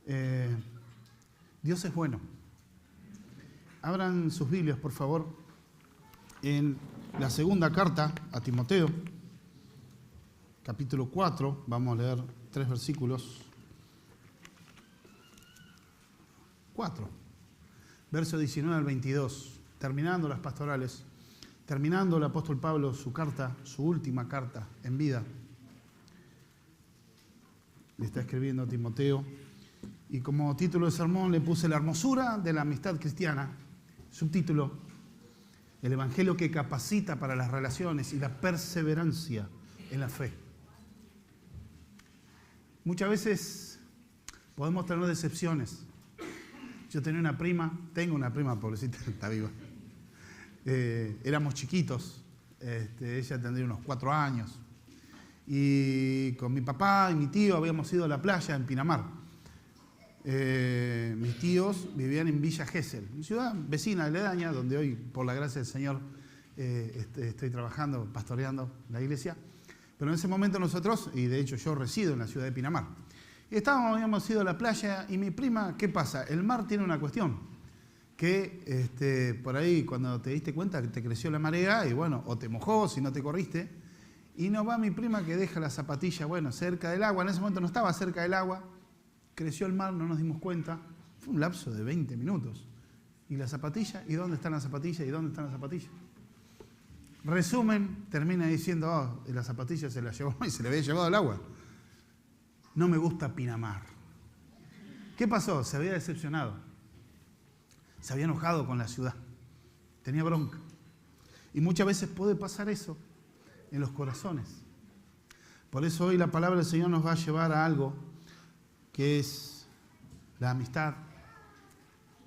Dios es bueno. Abran sus Biblias, por favor, en la segunda carta a Timoteo, capítulo 4. Vamos a leer 3 versículos. 4, verso 19 al 22. Terminando las pastorales, terminando el apóstol Pablo su carta, su última carta en vida. Le está escribiendo a Timoteo. Y como título de sermón le puse la hermosura de la amistad cristiana. Subtítulo, el evangelio que capacita para las relaciones y la perseverancia en la fe. Muchas veces podemos tener decepciones. Yo tengo una prima, pobrecita, está viva. Éramos chiquitos, ella tendría unos 4 años. Y con mi papá y mi tío habíamos ido a la playa en Pinamar. Mis tíos vivían en Villa Gesell, ciudad vecina de Ledaña, donde hoy, por la gracia del Señor, estoy trabajando, pastoreando la iglesia. Pero en ese momento nosotros, y de hecho yo resido en la ciudad de Pinamar, y habíamos ido a la playa y mi prima, ¿qué pasa? El mar tiene una cuestión, que por ahí cuando te diste cuenta que te creció la marea, y bueno, o te mojó si no te corriste, y no va mi prima que deja la zapatilla, bueno, cerca del agua. En ese momento no estaba cerca del agua. Creció el mar, no nos dimos cuenta. Fue un lapso de 20 minutos. ¿Y la zapatilla? ¿Y dónde están las zapatillas? ¿Y dónde están las zapatillas? Resumen, termina diciendo, la zapatilla se la llevó y se le había llevado al agua. No me gusta Pinamar. ¿Qué pasó? Se había decepcionado. Se había enojado con la ciudad. Tenía bronca. Y muchas veces puede pasar eso en los corazones. Por eso hoy la palabra del Señor nos va a llevar a algo que es la amistad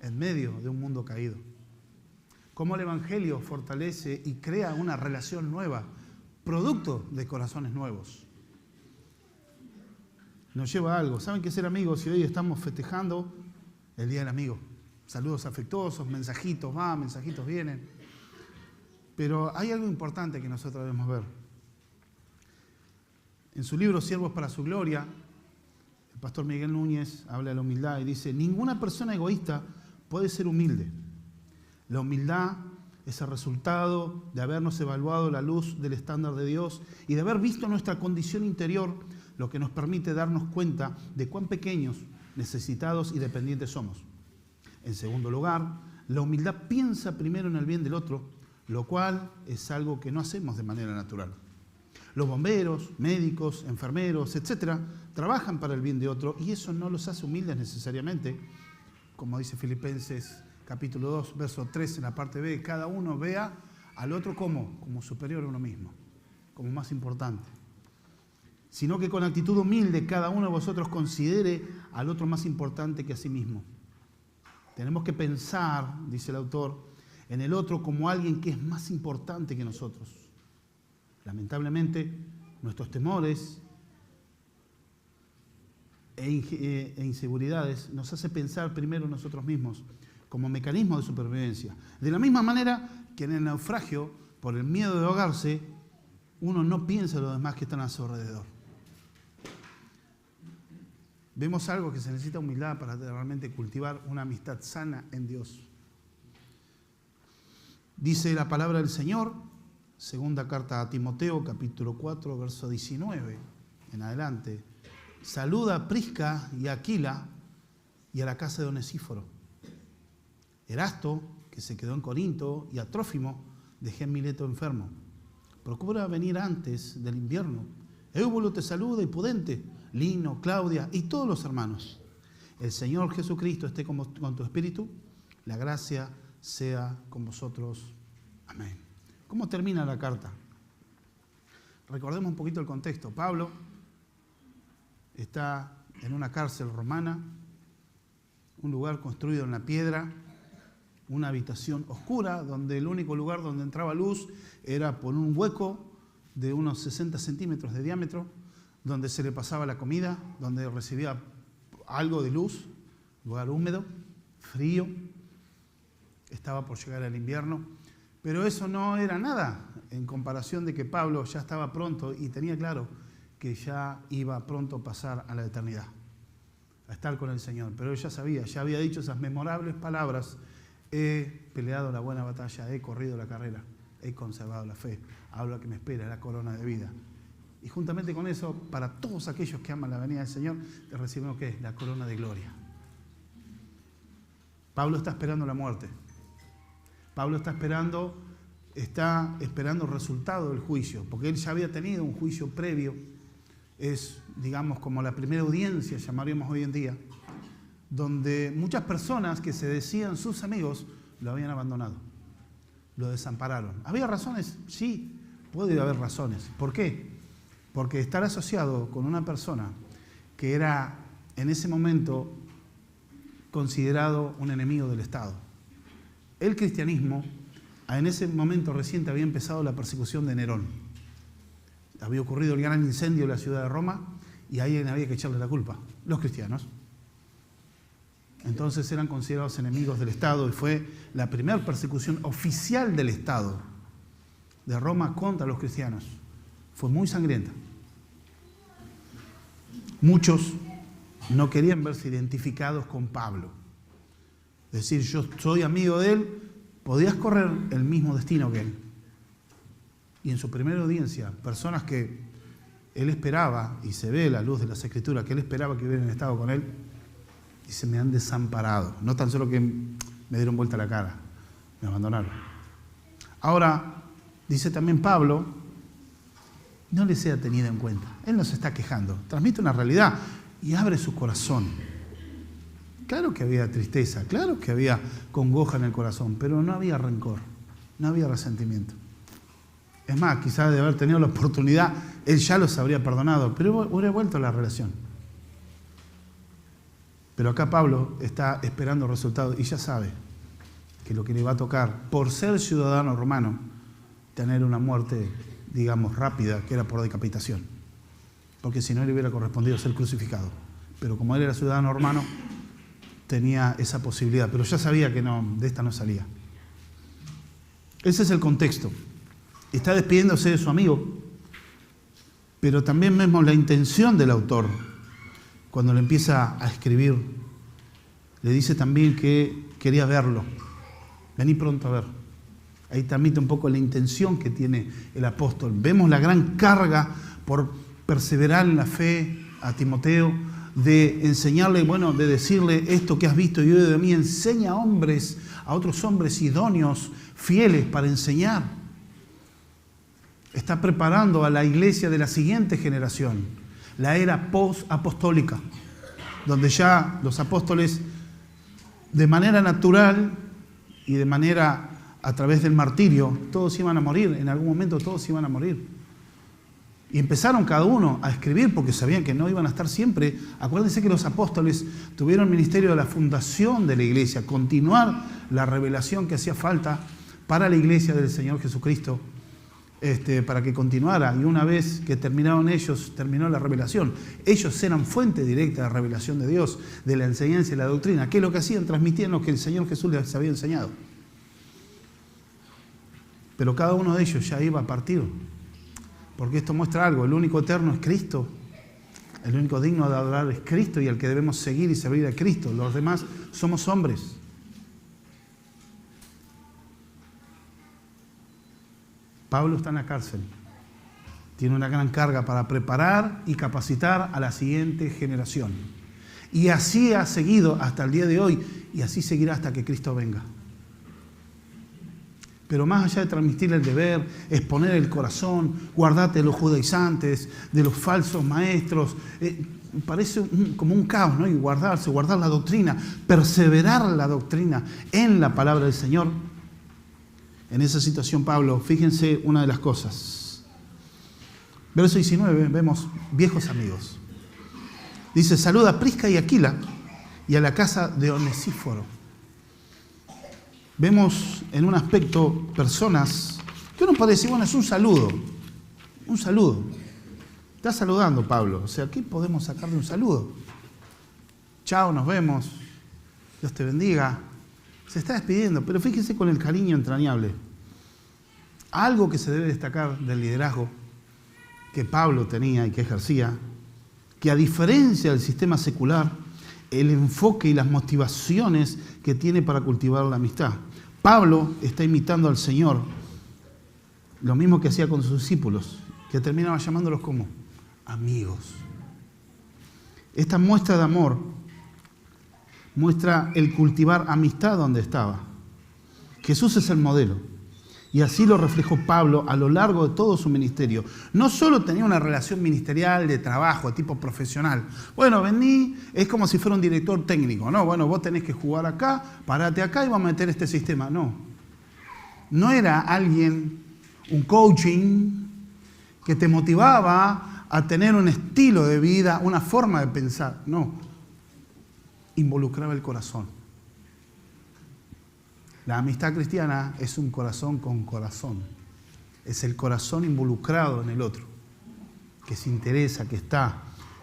en medio de un mundo caído. Cómo el Evangelio fortalece y crea una relación nueva, producto de corazones nuevos. Nos lleva a algo. ¿Saben qué es ser amigos? Y hoy estamos festejando el Día del Amigo. Saludos afectuosos, mensajitos van, mensajitos vienen. Pero hay algo importante que nosotros debemos ver. En su libro Siervos para su Gloria, el pastor Miguel Núñez habla de la humildad y dice: ninguna persona egoísta puede ser humilde. La humildad es el resultado de habernos evaluado la luz del estándar de Dios y de haber visto nuestra condición interior, lo que nos permite darnos cuenta de cuán pequeños, necesitados y dependientes somos. En segundo lugar, la humildad piensa primero en el bien del otro, lo cual es algo que no hacemos de manera natural. Los bomberos, médicos, enfermeros, etcétera, trabajan para el bien de otro y eso no los hace humildes necesariamente. Como dice Filipenses capítulo 2, verso 3 en la parte B, cada uno vea al otro como superior a uno mismo, como más importante. Sino que con actitud humilde cada uno de vosotros considere al otro más importante que a sí mismo. Tenemos que pensar, dice el autor, en el otro como alguien que es más importante que nosotros. Lamentablemente, nuestros temores e inseguridades nos hace pensar primero en nosotros mismos como mecanismo de supervivencia. De la misma manera que en el naufragio, por el miedo de ahogarse, uno no piensa en los demás que están a su alrededor. Vemos algo que se necesita humildad para realmente cultivar una amistad sana en Dios. Dice la palabra del Señor, segunda carta a Timoteo, capítulo 4, verso 19 en adelante. Saluda a Prisca y a Aquila y a la casa de Onesíforo. Erasto, que se quedó en Corinto, y a Trófimo, dejé en Mileto enfermo. Procura venir antes del invierno. Éubulo te saluda y Pudente, Lino, Claudia y todos los hermanos. El Señor Jesucristo esté con tu espíritu. La gracia sea con vosotros. Amén. ¿Cómo termina la carta? Recordemos un poquito el contexto. Pablo está en una cárcel romana, un lugar construido en la piedra, una habitación oscura, donde el único lugar donde entraba luz era por un hueco de unos 60 centímetros de diámetro, donde se le pasaba la comida, donde recibía algo de luz, lugar húmedo, frío. Estaba por llegar el invierno, pero eso no era nada en comparación de que Pablo ya estaba pronto y tenía claro que ya iba pronto a pasar a la eternidad, a estar con el Señor. Pero él ya sabía, ya había dicho esas memorables palabras: he peleado la buena batalla, he corrido la carrera, he conservado la fe, hablo a que me espera la corona de vida. Y juntamente con eso, para todos aquellos que aman la venida del Señor, te recibimos ¿qué? La corona de gloria. Pablo está esperando la muerte. Pablo está esperando el resultado del juicio, porque él ya había tenido un juicio previo. Es, digamos, como la primera audiencia, llamaríamos hoy en día, donde muchas personas que se decían sus amigos lo habían abandonado, lo desampararon. ¿Había razones? Sí, puede haber razones. ¿Por qué? Porque estar asociado con una persona que era en ese momento considerado un enemigo del Estado. El cristianismo, en ese momento reciente había empezado la persecución de Nerón. Había ocurrido el gran incendio de la ciudad de Roma y ahí había que echarle la culpa, los cristianos. Entonces eran considerados enemigos del Estado y fue la primera persecución oficial del Estado de Roma contra los cristianos. Fue muy sangrienta. Muchos no querían verse identificados con Pablo. Es decir, yo soy amigo de él, podías correr el mismo destino que él. Y en su primera audiencia, personas que él esperaba, y se ve a la luz de las Escrituras, que él esperaba que hubieran estado con él, dice, me han desamparado. No tan solo que me dieron vuelta la cara, me abandonaron. Ahora, dice también Pablo, no le sea tenida en cuenta. Él no se está quejando, transmite una realidad y abre su corazón. Claro que había tristeza, claro que había congoja en el corazón, pero no había rencor, no había resentimiento. Es más, quizás de haber tenido la oportunidad, él ya los habría perdonado, pero hubiera vuelto a la relación. Pero acá Pablo está esperando resultados y ya sabe que lo que le va a tocar, por ser ciudadano romano, tener una muerte, digamos, rápida, que era por decapitación. Porque si no, le hubiera correspondido ser crucificado. Pero como él era ciudadano romano, tenía esa posibilidad. Pero ya sabía que no, de esta no salía. Ese es el contexto. Está despidiéndose de su amigo, pero también vemos la intención del autor. Cuando le empieza a escribir, le dice también que quería verlo. Vení pronto a ver. Ahí transmite un poco la intención que tiene el apóstol. Vemos la gran carga por perseverar en la fe a Timoteo, de enseñarle, bueno, de decirle esto que has visto y oído de mí, enseña a otros hombres idóneos, fieles para enseñar. Está preparando a la iglesia de la siguiente generación, la era post-apostólica, donde ya los apóstoles, de manera natural y de manera a través del martirio, todos iban a morir, en algún momento todos iban a morir. Y empezaron cada uno a escribir porque sabían que no iban a estar siempre. Acuérdense que los apóstoles tuvieron el ministerio de la fundación de la iglesia, continuar la revelación que hacía falta para la iglesia del Señor Jesucristo, para que continuara. Y una vez que terminaron ellos, terminó la revelación. Ellos eran fuente directa de la revelación de Dios, de la enseñanza y la doctrina. ¿Qué es lo que hacían? Transmitían lo que el Señor Jesús les había enseñado. Pero cada uno de ellos ya iba a partir. Porque esto muestra algo, el único eterno es Cristo, el único digno de adorar es Cristo y el que debemos seguir y servir a Cristo. Los demás somos hombres. Pablo está en la cárcel, tiene una gran carga para preparar y capacitar a la siguiente generación. Y así ha seguido hasta el día de hoy y así seguirá hasta que Cristo venga. Pero más allá de transmitir el deber, exponer el corazón, guardarte de los judaizantes, de los falsos maestros, parece como un caos, ¿no? Y guardar la doctrina, perseverar la doctrina en la palabra del Señor. En esa situación, Pablo, fíjense una de las cosas. Verso 19, vemos viejos amigos. Dice, saluda a Prisca y Aquila y a la casa de Onesíforo. Vemos en un aspecto personas que uno puede decir, bueno, es un saludo. Un saludo. Está saludando Pablo. O sea, ¿qué podemos sacar de un saludo? Chao, nos vemos. Dios te bendiga. Se está despidiendo, pero fíjese con el cariño entrañable. Algo que se debe destacar del liderazgo que Pablo tenía y que ejercía, que a diferencia del sistema secular, el enfoque y las motivaciones que tiene para cultivar la amistad. Pablo está imitando al Señor, lo mismo que hacía con sus discípulos, que terminaba llamándolos como amigos. Esta muestra de amor muestra el cultivar amistad donde estaba. Jesús es el modelo. Y así lo reflejó Pablo a lo largo de todo su ministerio. No solo tenía una relación ministerial de trabajo, de tipo profesional. Bueno, vení, es como si fuera un director técnico, ¿no? Bueno, vos tenés que jugar acá, parate acá y vamos a meter este sistema. No. No era alguien, un coaching, que te motivaba a tener un estilo de vida, una forma de pensar. No. Involucraba el corazón. La amistad cristiana es un corazón con corazón. Es el corazón involucrado en el otro, que se interesa, que está,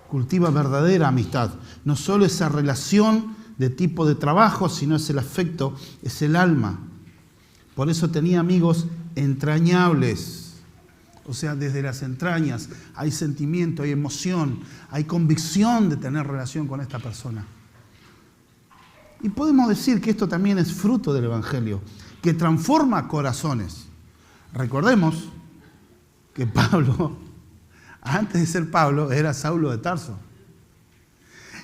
cultiva verdadera amistad. No solo esa relación de tipo de trabajo, sino es el afecto, es el alma. Por eso tenía amigos entrañables. O sea, desde las entrañas hay sentimiento, hay emoción, hay convicción de tener relación con esta persona. Y podemos decir que esto también es fruto del Evangelio, que transforma corazones. Recordemos que Pablo, antes de ser Pablo, era Saulo de Tarso.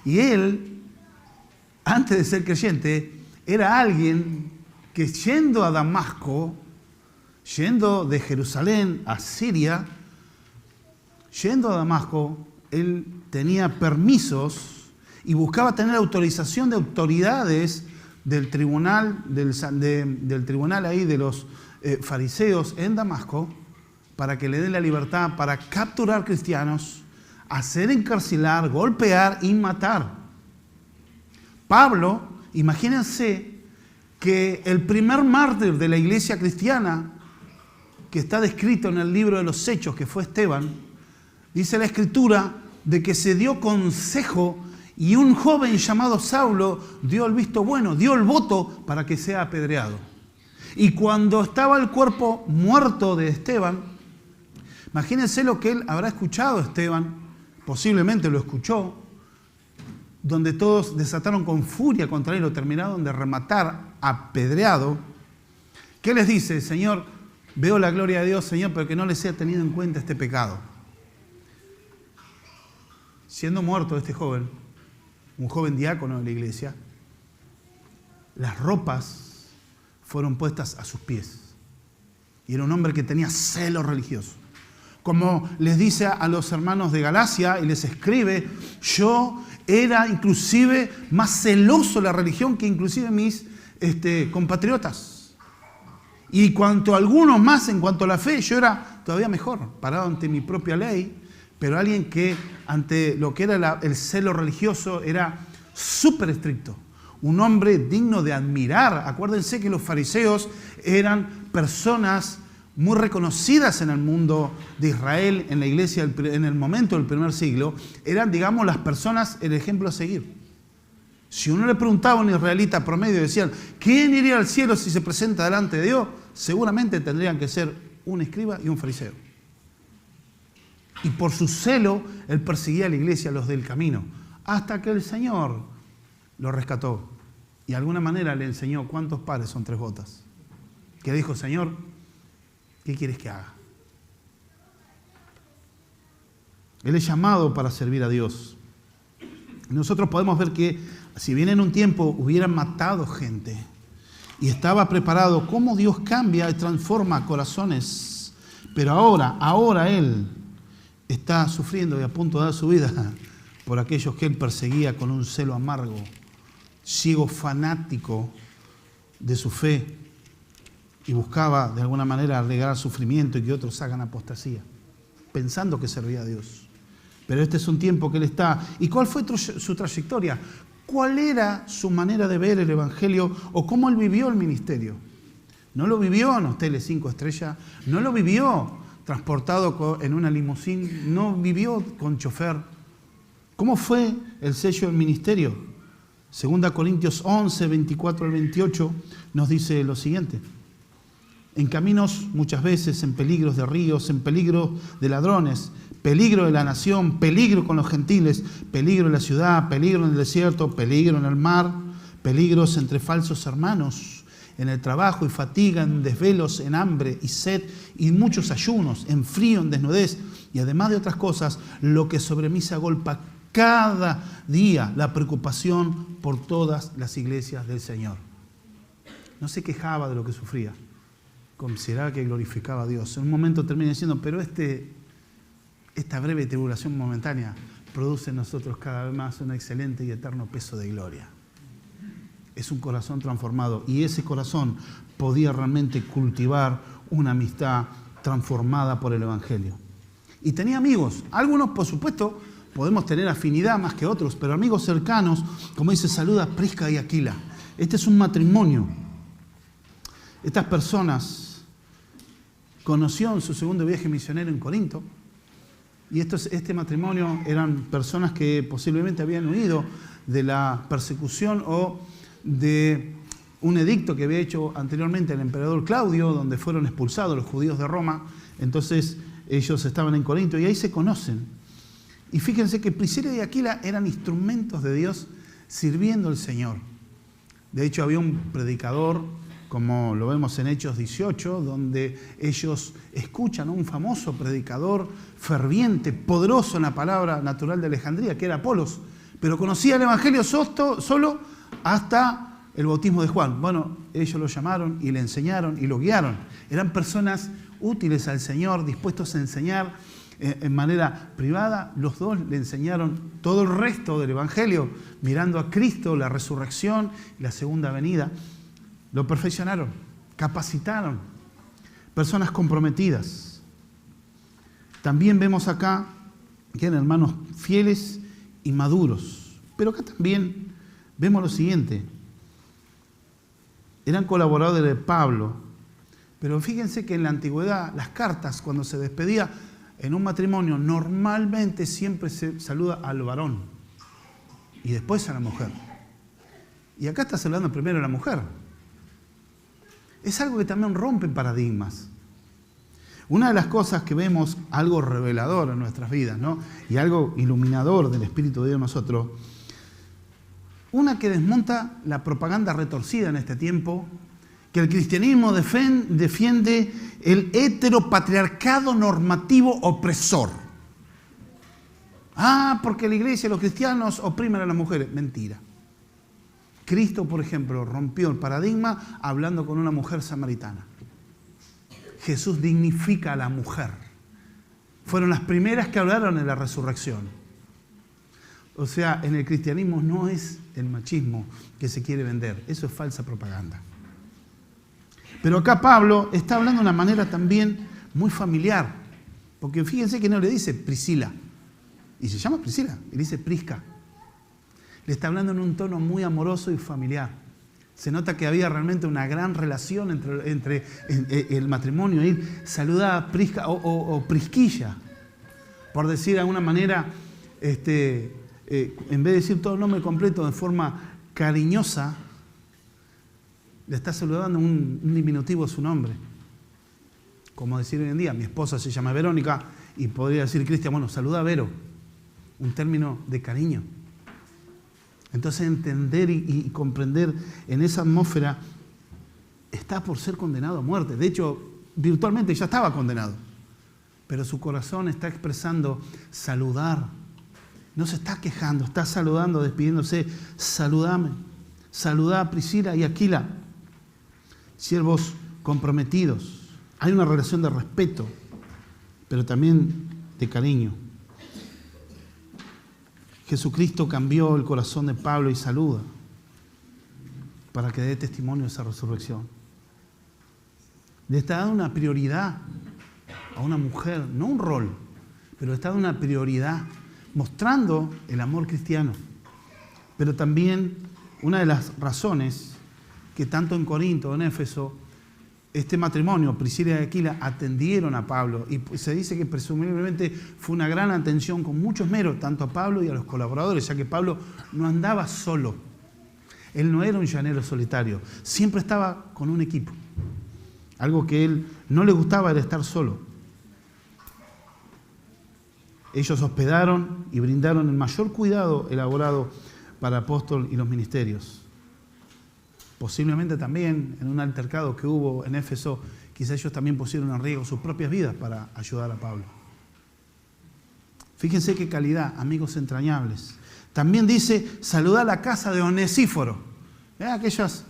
Y él, antes de ser creyente, era alguien que yendo a Damasco, yendo de Jerusalén a Siria, yendo a Damasco, él tenía permisos y buscaba tener autorización de autoridades del tribunal, del tribunal ahí de los fariseos en Damasco, para que le den la libertad para capturar cristianos, hacer encarcelar, golpear y matar. Pablo, imagínense que el primer mártir de la iglesia cristiana, que está descrito en el libro de los Hechos, que fue Esteban, dice la Escritura de que se dio consejo y un joven llamado Saulo dio el visto bueno, dio el voto para que sea apedreado. Y cuando estaba el cuerpo muerto de Esteban, imagínense lo que él habrá escuchado Esteban, posiblemente lo escuchó, donde todos desataron con furia contra él y lo terminaron de rematar apedreado. ¿Qué les dice? Señor, veo la gloria de Dios, Señor, pero que no les sea tenido en cuenta este pecado. Siendo muerto este joven, un joven diácono de la iglesia, las ropas fueron puestas a sus pies. Y era un hombre que tenía celo religioso. Como les dice a los hermanos de Galacia y les escribe, yo era inclusive más celoso de la religión que inclusive mis compatriotas. Y cuanto a algunos más, en cuanto a la fe, yo era todavía mejor, parado ante mi propia ley, pero alguien que ante lo que era el celo religioso era súper estricto. Un hombre digno de admirar. Acuérdense que los fariseos eran personas muy reconocidas en el mundo de Israel, en la iglesia, en el momento del primer siglo. Eran, digamos, las personas, el ejemplo a seguir. Si uno le preguntaba a un israelita promedio, decían, ¿quién iría al cielo si se presenta delante de Dios? Seguramente tendrían que ser un escriba y un fariseo. Y por su celo, él perseguía a la iglesia, a los del camino, hasta que el Señor lo rescató. Y de alguna manera le enseñó cuántos pares son 3 botas. Que dijo, Señor, ¿qué quieres que haga? Él es llamado para servir a Dios. Nosotros podemos ver que si bien en un tiempo hubieran matado gente y estaba preparado, cómo Dios cambia y transforma corazones. Pero ahora Él está sufriendo y a punto de dar su vida por aquellos que Él perseguía con un celo amargo, ciego fanático de su fe, y buscaba de alguna manera arreglar sufrimiento y que otros hagan apostasía, pensando que servía a Dios. Pero este es un tiempo que Él está. ¿Y cuál fue su trayectoria? ¿Cuál era su manera de ver el Evangelio o cómo Él vivió el ministerio? No lo vivió en hoteles 5 estrellas, no lo vivió transportado en una limusín, no vivió con chofer. ¿Cómo fue el sello del ministerio? 2 Corintios 11, 24 al 28 nos dice lo siguiente. En caminos muchas veces, en peligros de ríos, en peligros de ladrones, peligro de la nación, peligro con los gentiles, peligro en la ciudad, peligro en el desierto, peligro en el mar, peligros entre falsos hermanos, en el trabajo y fatiga, en desvelos, en hambre y sed, y muchos ayunos, en frío, en desnudez, y además de otras cosas, lo que sobre mí se agolpa cada día, la preocupación por todas las iglesias del Señor. No se quejaba de lo que sufría, consideraba que glorificaba a Dios. En un momento termina diciendo, pero esta breve tribulación momentánea produce en nosotros cada vez más un excelente y eterno peso de gloria. Es un corazón transformado y ese corazón podía realmente cultivar una amistad transformada por el Evangelio. Y tenía amigos, algunos por supuesto podemos tener afinidad más que otros, pero amigos cercanos, como dice, saluda a Prisca y Aquila. Este es un matrimonio. Estas personas conoció en su segundo viaje misionero en Corinto. Y este matrimonio eran personas que posiblemente habían huido de la persecución o de un edicto que había hecho anteriormente el emperador Claudio, donde fueron expulsados los judíos de Roma. Entonces ellos estaban en Corinto y ahí se conocen. Y fíjense que Priscila y Aquila eran instrumentos de Dios sirviendo al Señor. De hecho había un predicador, como lo vemos en Hechos 18, donde ellos escuchan a un famoso predicador ferviente, poderoso en la palabra natural de Alejandría, que era Apolos, pero conocía el Evangelio solo hasta el bautismo de Juan. Bueno, ellos lo llamaron y le enseñaron y lo guiaron. Eran personas útiles al Señor, dispuestos a enseñar en manera privada. Los dos le enseñaron todo el resto del Evangelio, mirando a Cristo, la resurrección y la segunda venida. Lo perfeccionaron, capacitaron, personas comprometidas. También vemos acá que eran hermanos fieles y maduros. Pero acá también vemos lo siguiente. Eran colaboradores de Pablo, pero fíjense que en la antigüedad las cartas, cuando se despedía en un matrimonio, normalmente siempre se saluda al varón y después a la mujer. Y acá está saludando primero a la mujer. Es algo que también rompe paradigmas. Una de las cosas que vemos, algo revelador en nuestras vidas, ¿no? Y algo iluminador del Espíritu de Dios en nosotros, una que desmonta la propaganda retorcida en este tiempo, que el cristianismo defiende el heteropatriarcado normativo opresor. Porque la iglesia, los cristianos oprimen a las mujeres. Mentira. Cristo, por ejemplo, rompió el paradigma hablando con una mujer samaritana. Jesús dignifica a la mujer. Fueron las primeras que hablaron de la resurrección. O sea, en el cristianismo no es el machismo que se quiere vender. Eso es falsa propaganda. Pero acá Pablo está hablando de una manera también muy familiar. Porque fíjense que no le dice Priscila. Y se llama Priscila. Y le dice Prisca. Le está hablando en un tono muy amoroso y familiar. Se nota que había realmente una gran relación entre el matrimonio. Y saluda a Prisca o Prisquilla. Por decir de alguna manera, en vez de decir todo el nombre completo de forma cariñosa, le está saludando un diminutivo a su nombre. Como decir hoy en día, mi esposa se llama Verónica y podría decir Cristian, bueno, saluda a Vero. Un término de cariño. Entonces entender y comprender en esa atmósfera, está por ser condenado a muerte. De hecho, virtualmente ya estaba condenado. Pero su corazón está expresando saludar. No se está quejando, está saludando, despidiéndose. Saludame. Saludá a Priscila y Aquila. Siervos comprometidos. Hay una relación de respeto, pero también de cariño. Jesucristo cambió el corazón de Pablo y saluda para que dé testimonio de esa resurrección. Le está dando una prioridad a una mujer, no un rol, pero le está dando una prioridad, mostrando el amor cristiano. Pero también una de las razones que tanto en Corinto o en Éfeso, este matrimonio, Priscila y Aquila, atendieron a Pablo. Y se dice que presumiblemente fue una gran atención con mucho esmero, tanto a Pablo y a los colaboradores, ya que Pablo no andaba solo. Él no era un llanero solitario, siempre estaba con un equipo. Algo que él no le gustaba era estar solo. Ellos hospedaron y brindaron el mayor cuidado elaborado para el apóstol y los ministerios. Posiblemente también en un altercado que hubo en Éfeso, quizás ellos también pusieron en riesgo sus propias vidas para ayudar a Pablo. Fíjense qué calidad, amigos entrañables. También dice, saluda a la casa de Onesíforo. Aquellos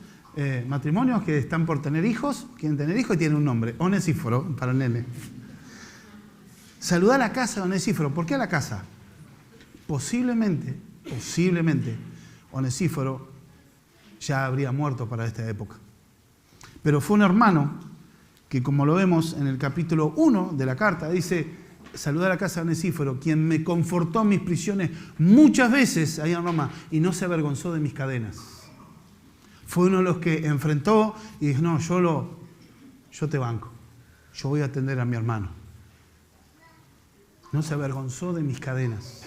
matrimonios que están por tener hijos, quieren tener hijos y tienen un nombre, Onesíforo, para el nene. Saluda a la casa de Onesíforo. ¿Por qué a la casa? Posiblemente, Onesíforo ya habría muerto para esta época. Pero fue un hermano que, como lo vemos en el capítulo 1 de la carta, dice, saludar a la casa de Onesíforo, quien me confortó en mis prisiones muchas veces allá en Roma y no se avergonzó de mis cadenas. Fue uno de los que enfrentó y dijo, no, yo te banco, yo voy a atender a mi hermano. No se avergonzó de mis cadenas,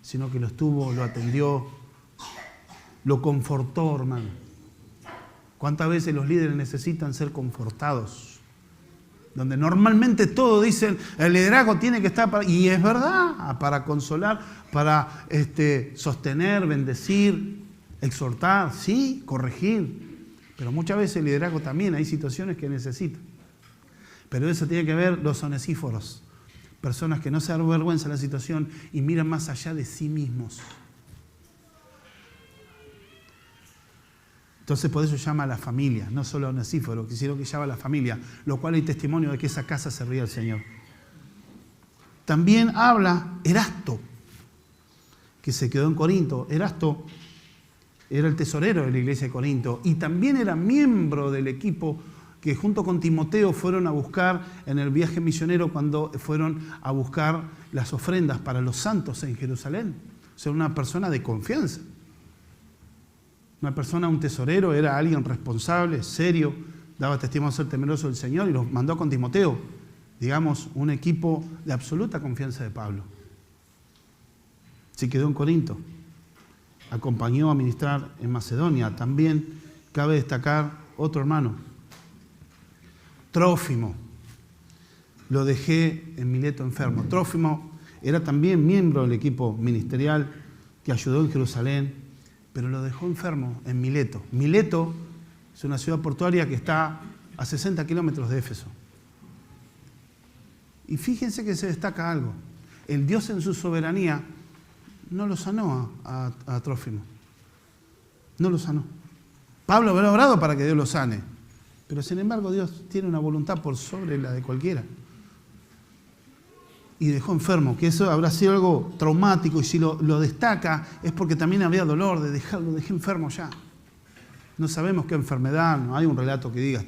sino que lo atendió, lo confortó, hermano. ¿Cuántas veces los líderes necesitan ser confortados? Donde normalmente todos dicen, el liderazgo tiene que estar para... Y es verdad, para consolar, para sostener, bendecir, exhortar, sí, corregir. Pero muchas veces el liderazgo también hay situaciones que necesita. Pero eso tiene que ver los onesíforos. Personas que no se avergüenzan de la situación y miran más allá de sí mismos. Entonces por eso llama a la familia, no solo a Onesíforo, sino que llama a la familia, lo cual hay testimonio de que esa casa servía al Señor. También habla Erasto, que se quedó en Corinto. Erasto era el tesorero de la iglesia de Corinto y también era miembro del equipo que junto con Timoteo fueron a buscar en el viaje misionero cuando fueron a buscar las ofrendas para los santos en Jerusalén. O sea, una persona de confianza. Una persona, un tesorero, era alguien responsable, serio, daba testimonio de ser temeroso del Señor y los mandó con Timoteo. Digamos, un equipo de absoluta confianza de Pablo. Se quedó en Corinto. Acompañó a ministrar en Macedonia. También cabe destacar otro hermano, Trófimo. Lo dejé en Mileto enfermo. Trófimo era también miembro del equipo ministerial que ayudó en Jerusalén, pero lo dejó enfermo en Mileto. Mileto es una ciudad portuaria que está a 60 kilómetros de Éfeso. Y fíjense que se destaca algo. El Dios en su soberanía no lo sanó a Trófimo. No lo sanó. Pablo habrá orado para que Dios lo sane. Pero sin embargo Dios tiene una voluntad por sobre la de cualquiera. Y dejó enfermo, que eso habrá sido algo traumático, y si lo destaca es porque también había dolor de dejarlo, dejé enfermo ya. No sabemos qué enfermedad, no hay un relato que diga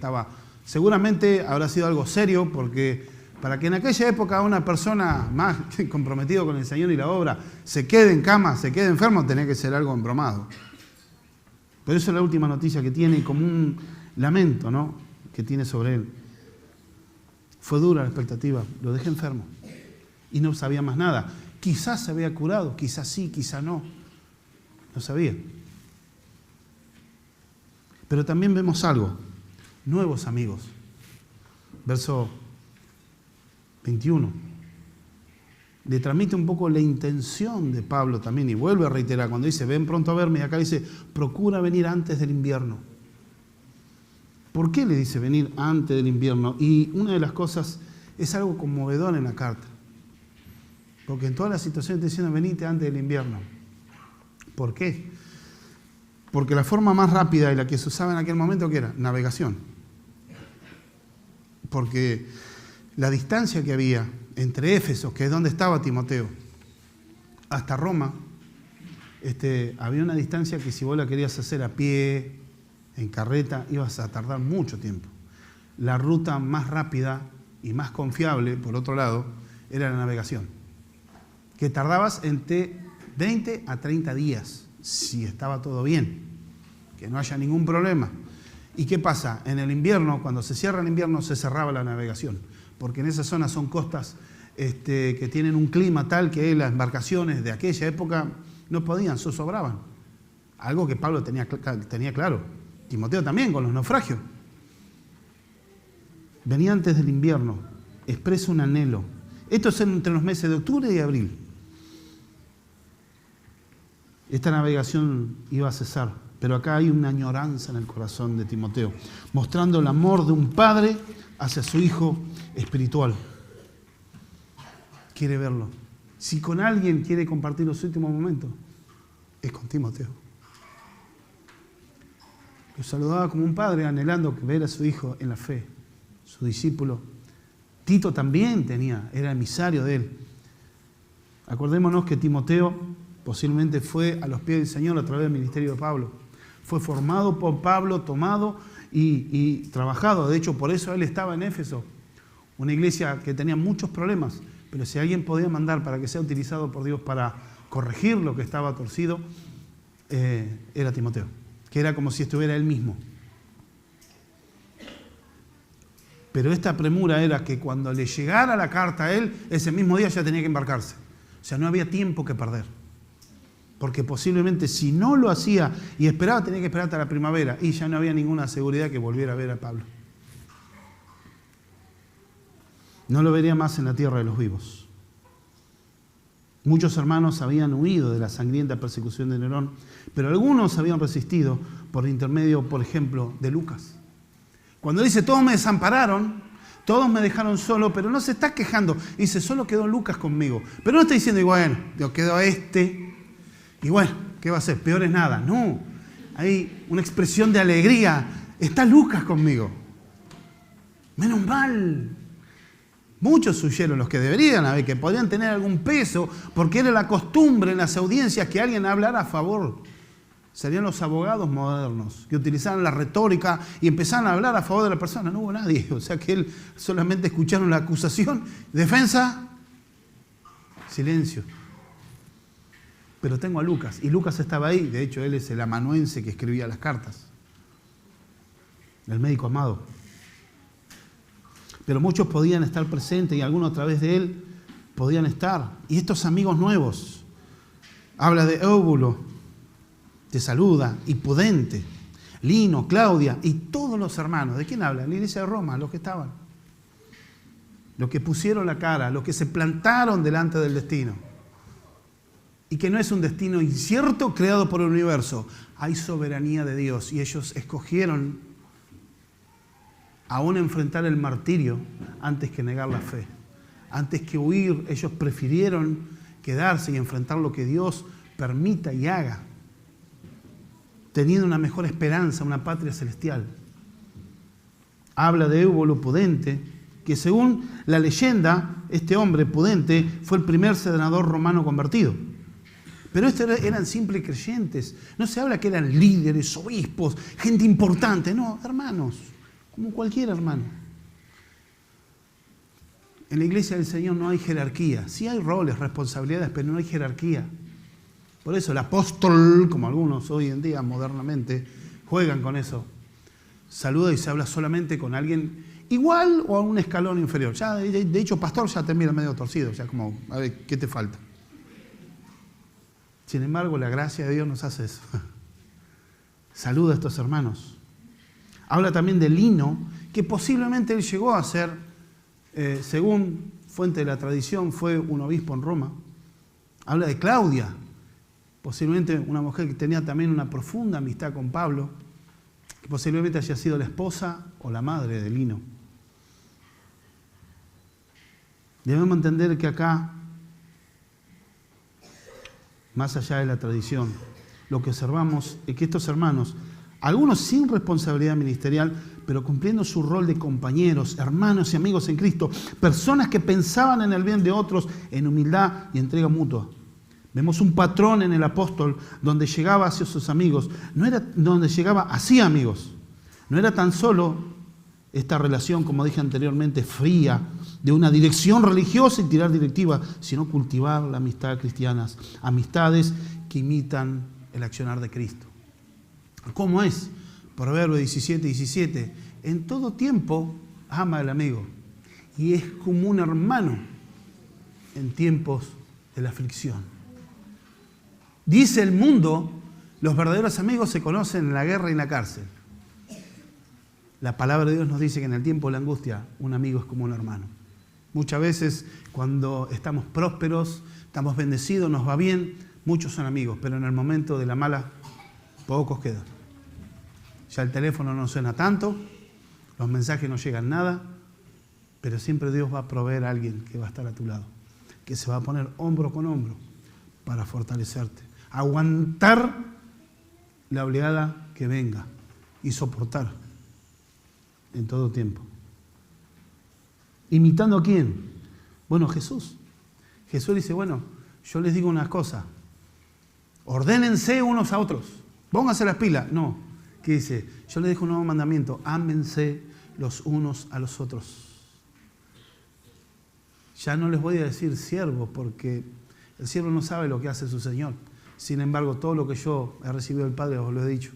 seguramente habrá sido algo serio, porque para que en aquella época una persona más comprometida con el Señor y la obra se quede en cama, se quede enfermo, tenía que ser algo embromado. Pero eso es la última noticia que tiene, como un lamento, ¿no?, que tiene sobre él. Fue dura la expectativa, lo dejé enfermo. Y no sabía más nada. Quizás se había curado, quizás sí, quizás no. No sabía. Pero también vemos algo. Nuevos amigos. Verso 21. Le transmite un poco la intención de Pablo también. Y vuelve a reiterar cuando dice, ven pronto a verme. Y acá dice, procura venir antes del invierno. ¿Por qué le dice venir antes del invierno? Y una de las cosas es algo conmovedor en la carta. Porque en todas las situaciones te dicen, venite antes del invierno. ¿Por qué? Porque la forma más rápida y la que se usaba en aquel momento, ¿qué era? Navegación. Porque la distancia que había entre Éfeso, que es donde estaba Timoteo, hasta Roma, había una distancia que si vos la querías hacer a pie, en carreta, ibas a tardar mucho tiempo. La ruta más rápida y más confiable, por otro lado, era la navegación, que tardabas entre 20 a 30 días, si estaba todo bien, que no haya ningún problema. ¿Y qué pasa? En el invierno, cuando se cierra el invierno, se cerraba la navegación, porque en esa zona son costas que tienen un clima tal que las embarcaciones de aquella época no podían, zozobraban. Algo que Pablo tenía claro. Timoteo también, con los naufragios. Venía antes del invierno, expresa un anhelo. Esto es entre los meses de octubre y abril. Esta navegación iba a cesar, pero acá hay una añoranza en el corazón de Timoteo, mostrando el amor de un padre hacia su hijo espiritual. Quiere verlo. Si con alguien quiere compartir los últimos momentos, es con Timoteo. Lo saludaba como un padre, anhelando ver a su hijo en la fe, su discípulo. Tito también era emisario de él. Acordémonos que Timoteo posiblemente fue a los pies del Señor a través del ministerio de Pablo. Fue formado por Pablo, tomado y trabajado. De hecho, por eso él estaba en Éfeso, una iglesia que tenía muchos problemas. Pero si alguien podía mandar para que sea utilizado por Dios para corregir lo que estaba torcido, era Timoteo, que era como si estuviera él mismo. Pero esta premura era que cuando le llegara la carta a él, ese mismo día ya tenía que embarcarse. O sea, no había tiempo que perder. Porque posiblemente si no lo hacía y esperaba, tenía que esperar hasta la primavera y ya no había ninguna seguridad que volviera a ver a Pablo. No lo vería más en la tierra de los vivos. Muchos hermanos habían huido de la sangrienta persecución de Nerón, pero algunos habían resistido por intermedio, por ejemplo, de Lucas. Cuando dice, todos me desampararon, todos me dejaron solo, pero no se está quejando. Dice, solo quedó Lucas conmigo. Pero no está diciendo, y bueno, quedó este, y bueno, ¿qué va a hacer? Peor es nada. No, hay una expresión de alegría. Está Lucas conmigo. Menos mal. Muchos huyeron, los que deberían haber, que podrían tener algún peso, porque era la costumbre en las audiencias que alguien hablara a favor. Serían los abogados modernos, que utilizaban la retórica y empezaban a hablar a favor de la persona. No hubo nadie, o sea que él solamente escucharon la acusación, defensa, silencio. Pero tengo a Lucas, y Lucas estaba ahí, de hecho él es el amanuense que escribía las cartas, el médico amado. Pero muchos podían estar presentes y algunos a través de él podían estar. Y estos amigos nuevos, habla de Eubulo, te saluda, y Pudente, Lino, Claudia y todos los hermanos. ¿De quién habla? La iglesia de Roma, los que estaban. Los que pusieron la cara, los que se plantaron delante del destino. Y que no es un destino incierto creado por el universo. Hay soberanía de Dios y ellos escogieron aún enfrentar el martirio antes que negar la fe. Antes que huir, ellos prefirieron quedarse y enfrentar lo que Dios permita y haga, teniendo una mejor esperanza, una patria celestial. Habla de Eubulo Pudente, que según la leyenda, este hombre Pudente fue el primer senador romano convertido. Pero estos eran simples creyentes. No se habla que eran líderes, obispos, gente importante. No, hermanos, como cualquier hermano. En la iglesia del Señor no hay jerarquía. Sí hay roles, responsabilidades, pero no hay jerarquía. Por eso el apóstol, como algunos hoy en día modernamente juegan con eso, saluda y se habla solamente con alguien igual o a un escalón inferior. Ya, de hecho, pastor ya te mira medio torcido, ya como, a ver, ¿qué te falta? Sin embargo, la gracia de Dios nos hace eso. Saluda a estos hermanos. Habla también de Lino, que posiblemente él llegó a ser, según fuente de la tradición, fue un obispo en Roma. Habla de Claudia, posiblemente una mujer que tenía también una profunda amistad con Pablo, que posiblemente haya sido la esposa o la madre de Lino. Debemos entender que acá, más allá de la tradición, lo que observamos es que estos hermanos, algunos sin responsabilidad ministerial, pero cumpliendo su rol de compañeros, hermanos y amigos en Cristo, personas que pensaban en el bien de otros en humildad y entrega mutua. Vemos un patrón en el apóstol donde llegaba hacia sus amigos, no era donde llegaba hacia amigos. No era tan solo esta relación, como dije anteriormente, fría, de una dirección religiosa y tirar directiva, sino cultivar la amistad cristiana, amistades que imitan el accionar de Cristo. ¿Cómo es? Proverbios 17:17. En todo tiempo ama al amigo y es como un hermano en tiempos de la aflicción. Dice el mundo, los verdaderos amigos se conocen en la guerra y en la cárcel. La palabra de Dios nos dice que en el tiempo de la angustia un amigo es como un hermano. Muchas veces cuando estamos prósperos, estamos bendecidos, nos va bien, muchos son amigos, pero en el momento de la mala, pocos quedan. Ya el teléfono no suena tanto, los mensajes no llegan nada, pero siempre Dios va a proveer a alguien que va a estar a tu lado, que se va a poner hombro con hombro para fortalecerte, aguantar la oleada que venga y soportar en todo tiempo. ¿Imitando a quién? Bueno, Jesús. Jesús dice, bueno, yo les digo una cosa, ordénense unos a otros, pónganse las pilas. No, ¿qué dice? Yo les dejo un nuevo mandamiento, ámense los unos a los otros. Ya no les voy a decir siervos, porque el siervo no sabe lo que hace su Señor. Sin embargo, todo lo que yo he recibido del Padre os lo he dicho.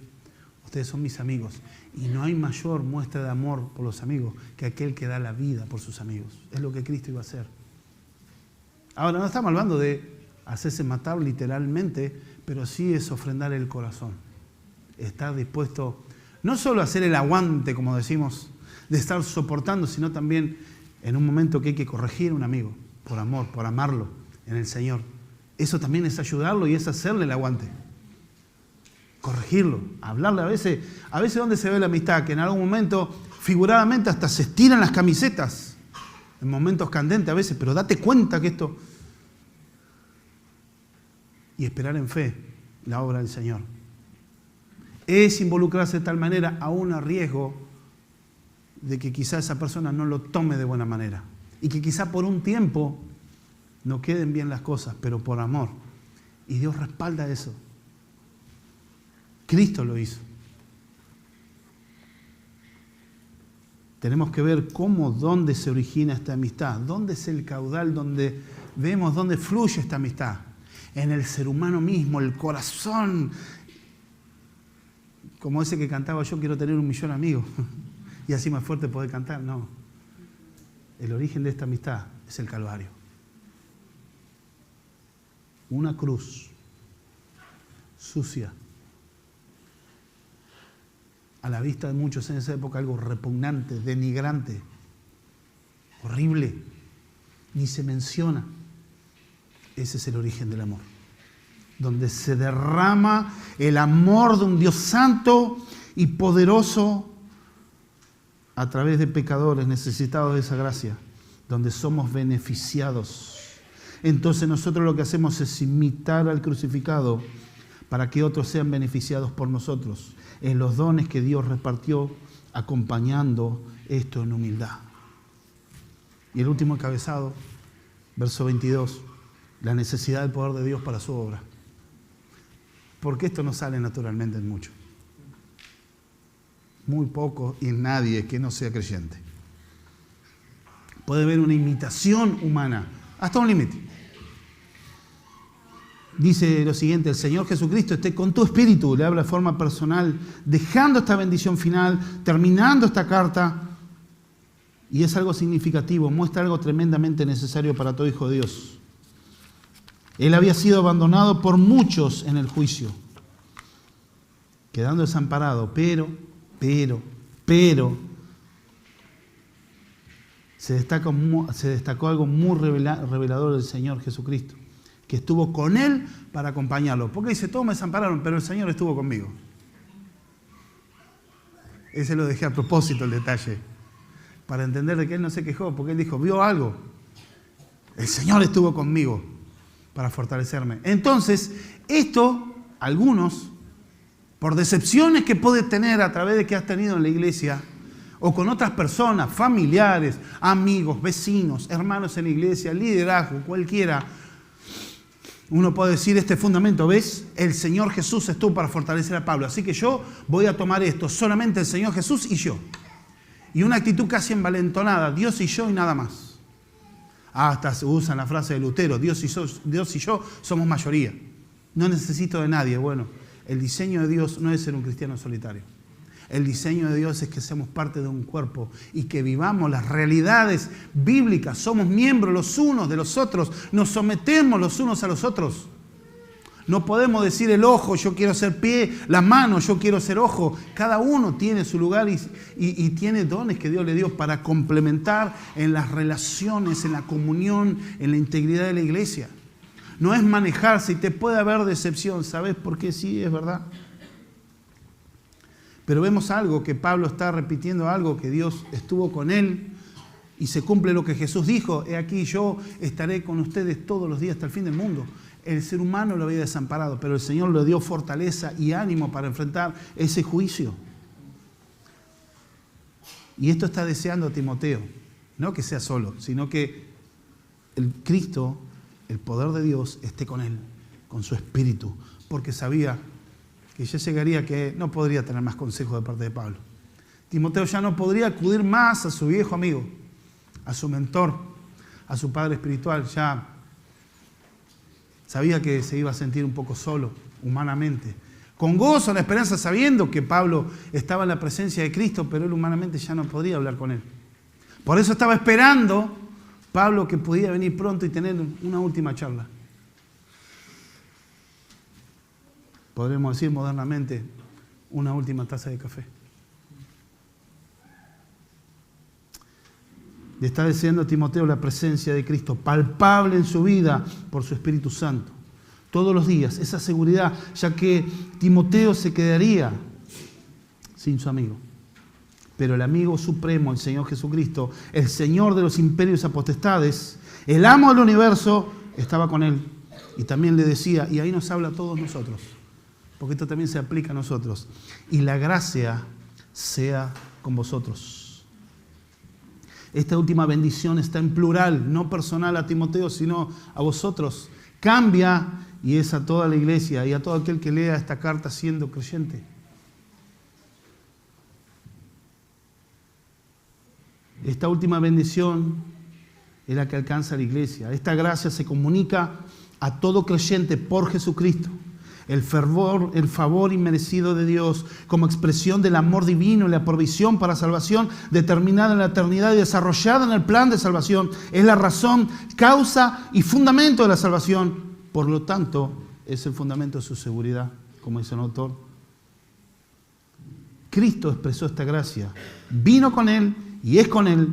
Ustedes son mis amigos. Y no hay mayor muestra de amor por los amigos que aquel que da la vida por sus amigos. Es lo que Cristo iba a hacer. Ahora, no estamos hablando de hacerse matar literalmente, pero sí es ofrendar el corazón. Estar dispuesto no solo a hacer el aguante, como decimos, de estar soportando, sino también en un momento que hay que corregir a un amigo, por amor, por amarlo en el Señor. Eso también es ayudarlo y es hacerle el aguante. Corregirlo, hablarle a veces donde se ve la amistad, que en algún momento, figuradamente, hasta se estiran las camisetas, en momentos candentes a veces, pero date cuenta que esto... Y esperar en fe la obra del Señor. Es involucrarse de tal manera, aún a riesgo de que quizá esa persona no lo tome de buena manera. Y que quizá por un tiempo no queden bien las cosas, pero por amor. Y Dios respalda eso. Cristo lo hizo. Tenemos que ver dónde se origina esta amistad, dónde es el caudal, donde vemos dónde fluye esta amistad. En el ser humano mismo, el corazón. Como ese que cantaba, yo quiero tener 1.000.000 de amigos. Y así más fuerte poder cantar. No. El origen de esta amistad es el Calvario. Una cruz sucia. A la vista de muchos en esa época algo repugnante, denigrante, horrible. Ni se menciona. Ese es el origen del amor. Donde se derrama el amor de un Dios santo y poderoso a través de pecadores necesitados de esa gracia, donde somos beneficiados. Entonces nosotros lo que hacemos es imitar al crucificado para que otros sean beneficiados por nosotros en los dones que Dios repartió, acompañando esto en humildad. Y el último encabezado, verso 22, la necesidad del poder de Dios para su obra. Porque esto no sale naturalmente en mucho. Muy poco y nadie que no sea creyente. Puede haber una imitación humana, hasta un límite. Dice lo siguiente, el Señor Jesucristo esté con tu espíritu, le habla de forma personal, dejando esta bendición final, terminando esta carta, y es algo significativo, muestra algo tremendamente necesario para todo hijo de Dios. Él había sido abandonado por muchos en el juicio, quedando desamparado, pero, se destacó algo muy revelador del Señor Jesucristo, que estuvo con Él para acompañarlo. Porque dice, todos me desampararon, pero el Señor estuvo conmigo. Ese lo dejé a propósito el detalle, para entender de que Él no se quejó, porque Él dijo, vio algo. El Señor estuvo conmigo para fortalecerme. Entonces, esto, algunos, por decepciones que puedes tener a través de que has tenido en la iglesia, o con otras personas, familiares, amigos, vecinos, hermanos en la iglesia, liderazgo, cualquiera, uno puede decir este fundamento, ¿ves? El Señor Jesús estuvo para fortalecer a Pablo, así que yo voy a tomar esto, solamente el Señor Jesús y yo. Y una actitud casi envalentonada, Dios y yo y nada más. Hasta se usa la frase de Lutero, Dios y yo somos mayoría. No necesito de nadie. Bueno, el diseño de Dios no es ser un cristiano solitario. El diseño de Dios es que seamos parte de un cuerpo y que vivamos las realidades bíblicas. Somos miembros los unos de los otros, nos sometemos los unos a los otros. No podemos decir el ojo, yo quiero ser pie, la mano, yo quiero ser ojo. Cada uno tiene su lugar y tiene dones que Dios le dio para complementar en las relaciones, en la comunión, en la integridad de la iglesia. No es manejarse y te puede haber decepción. ¿Sabes por qué? Sí, es verdad. Pero vemos algo, que Pablo está repitiendo algo, que Dios estuvo con él y se cumple lo que Jesús dijo. He aquí, yo estaré con ustedes todos los días hasta el fin del mundo. El ser humano lo había desamparado, pero el Señor le dio fortaleza y ánimo para enfrentar ese juicio. Y esto está deseando Timoteo, no que sea solo, sino que el Cristo, el poder de Dios, esté con él, con su espíritu, porque sabía que ya llegaría que no podría tener más consejos de parte de Pablo. Timoteo ya no podría acudir más a su viejo amigo, a su mentor, a su padre espiritual. Ya sabía que se iba a sentir un poco solo, humanamente. Con gozo, en la esperanza, sabiendo que Pablo estaba en la presencia de Cristo, pero él humanamente ya no podría hablar con él. Por eso estaba esperando Pablo que podía venir pronto y tener una última charla. Podremos decir modernamente, una última taza de café. Le está deseando a Timoteo la presencia de Cristo, palpable en su vida por su Espíritu Santo. Todos los días, esa seguridad, ya que Timoteo se quedaría sin su amigo. Pero el amigo supremo, el Señor Jesucristo, el Señor de los imperios y potestades, el amo del universo, estaba con él. Y también le decía, y ahí nos habla a todos nosotros, porque esto también se aplica a nosotros. Y la gracia sea con vosotros. Esta última bendición está en plural, no personal a Timoteo, sino a vosotros. Cambia y es a toda la iglesia y a todo aquel que lea esta carta siendo creyente. Esta última bendición es la que alcanza la iglesia. Esta gracia se comunica a todo creyente por Jesucristo. El favor inmerecido de Dios como expresión del amor divino y la provisión para salvación determinada en la eternidad y desarrollada en el plan de salvación es la razón, causa y fundamento de la salvación. Por lo tanto, es el fundamento de su seguridad, como dice el autor. Cristo expresó esta gracia, vino con él y es con él,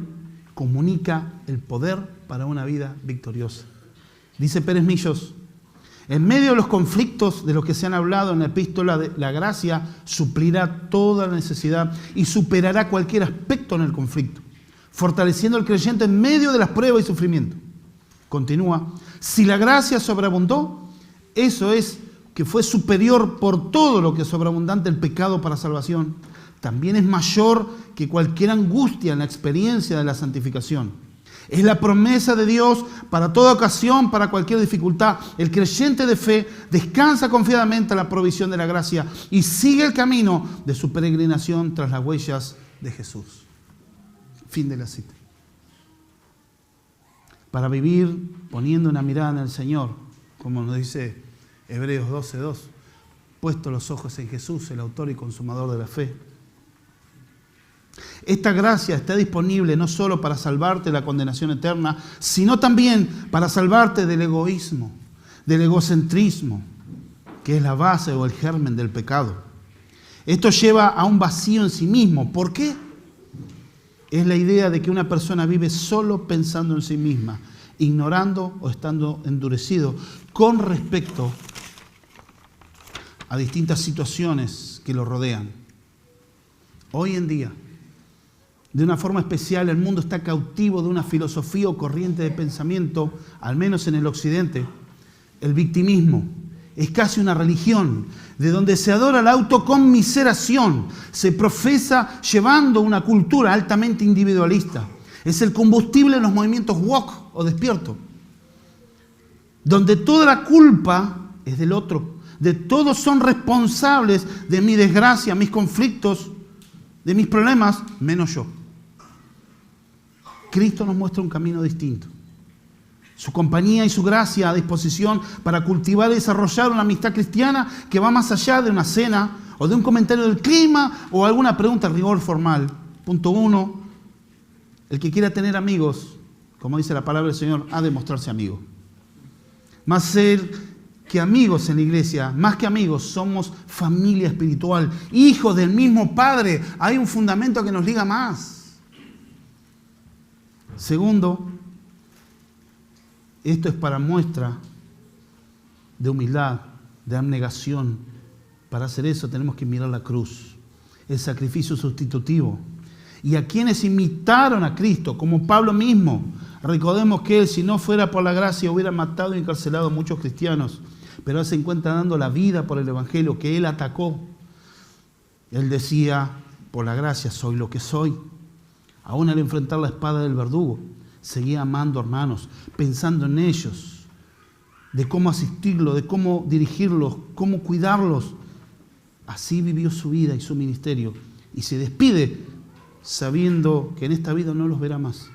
comunica el poder para una vida victoriosa. Dice Pérez Millos, en medio de los conflictos de los que se han hablado en la epístola, la gracia suplirá toda necesidad y superará cualquier aspecto en el conflicto, fortaleciendo al creyente en medio de las pruebas y sufrimiento. Continúa, si la gracia sobreabundó, eso es que fue superior por todo lo que es sobreabundante el pecado para salvación. También es mayor que cualquier angustia en la experiencia de la santificación. Es la promesa de Dios para toda ocasión, para cualquier dificultad. El creyente de fe descansa confiadamente en la provisión de la gracia y sigue el camino de su peregrinación tras las huellas de Jesús. Fin de la cita. Para vivir poniendo una mirada en el Señor, como nos dice Hebreos 12:2, puesto los ojos en Jesús, el autor y consumador de la fe. Esta gracia está disponible no solo para salvarte de la condenación eterna, sino también para salvarte del egoísmo, del egocentrismo, que es la base o el germen del pecado. Esto lleva a un vacío en sí mismo. ¿Por qué? Es la idea de que una persona vive solo pensando en sí misma, ignorando o estando endurecido con respecto a distintas situaciones que lo rodean. Hoy en día, de una forma especial, el mundo está cautivo de una filosofía o corriente de pensamiento, al menos en el occidente, el victimismo. Es casi una religión, de donde se adora la autoconmiseración, se profesa llevando una cultura altamente individualista. Es el combustible en los movimientos woke o despierto, donde toda la culpa es del otro, de todos son responsables de mi desgracia, mis conflictos, de mis problemas, menos yo. Cristo nos muestra un camino distinto. Su compañía y su gracia a disposición para cultivar y desarrollar una amistad cristiana que va más allá de una cena o de un comentario del clima o alguna pregunta a rigor formal. Punto 1. El que quiera tener amigos, como dice la palabra del Señor, ha de mostrarse amigo. Mas el que amigos en la iglesia, más que amigos, somos familia espiritual, hijos del mismo Padre. Hay un fundamento que nos liga más. Segundo, esto es para muestra de humildad, de abnegación. Para hacer eso tenemos que mirar la cruz, el sacrificio sustitutivo. Y a quienes imitaron a Cristo, como Pablo mismo, recordemos que él, si no fuera por la gracia, hubiera matado y encarcelado a muchos cristianos, pero él se encuentra dando la vida por el Evangelio que él atacó. Él decía, por la gracia soy lo que soy. Aún al enfrentar la espada del verdugo, seguía amando hermanos, pensando en ellos, de cómo asistirlos, de cómo dirigirlos, cómo cuidarlos. Así vivió su vida y su ministerio. Y se despide sabiendo que en esta vida no los verá más.